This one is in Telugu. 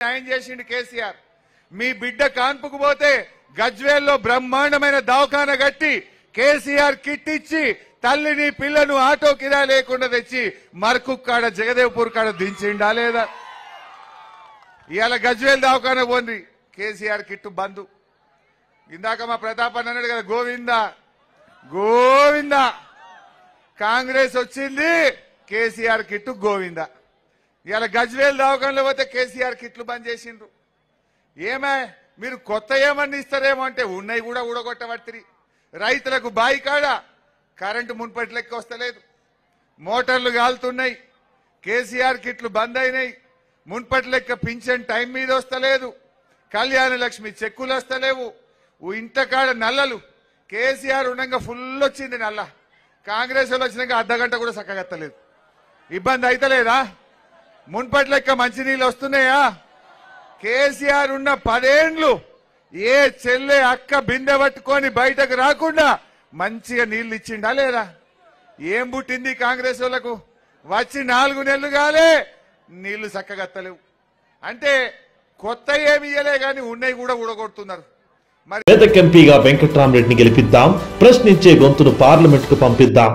న్యాయం చేసిండు కేసీఆర్. మీ బిడ్డ కాన్పుకు పోతే గజ్వేల్లో బ్రహ్మాండమైన దవాఖాన కట్టి కేసీఆర్ కిట్ ఇచ్చి తల్లిని పిల్లను ఆటో కిరాయి లేకుండా తెచ్చి మర్కు కాడ జగదేవ్పూర్ కాడ దించిండా లేదా? ఇవాళ గజ్వేల్ దవాఖాన పోండి, కేసీఆర్ కిట్టు బంధు. ఇందాక మా ప్రతాప్ అన్నాడు కదా, గోవిందా గోవిందా, కాంగ్రెస్ వచ్చింది కేసీఆర్ కిట్టు గోవిందా. ఇవాళ గజ్వేల్ దవాఖానలో పోతే కేసీఆర్ కిట్లు బంద్ చేసిండ్రు. ఏమే మీరు కొత్త ఏమన్నా ఇస్తారేమో అంటే ఉన్నాయి కూడా ఊడగొట్టబట్టి. రైతులకు బాయి కాడ కరెంటు మున్పటి లెక్క వస్తలేదు, మోటార్లు కాలుతున్నాయి, కేసీఆర్ కిట్లు బంద్ అయినాయి, మున్పటి లెక్క పింఛన్ టైం మీద వస్తలేదు, కళ్యాణ లక్ష్మి చెక్కులు వస్తలేవు, ఇంటకాడ నల్లలు కేసీఆర్ ఉండగా ఫుల్ వచ్చింది నల్ల, కాంగ్రెస్ వాళ్ళు వచ్చినాక అర్ధగంట కూడా చక్కగత్తలేదు. ఇబ్బంది అయితలేదా? మున్పటి లెక్క మంచినీళ్ళు వస్తున్నాయా? కేసీఆర్ ఉన్న 10 ఏండ్లు ఏ చెల్లె అక్క బిందె పట్టుకొని బయటకు రాకుండా మంచిగా నీళ్లు ఇచ్చిండా లేదా? ఏం పుట్టింది కాంగ్రెస్ వాళ్లకు? వచ్చి 4 నెలలు కాలే, నీళ్లు చక్కగత్తలేవు. అంటే కొత్త ఏమి ఇయ్యలే గాని ఉన్నాయి కూడా ఊడగొడుతున్నారు. మెదక్ ఎంపీగా వెంకట్రామరెడ్డిని గెలిపిద్దాం, ప్రశ్నించే గొంతును పార్లమెంట్ కు పంపిద్దాం.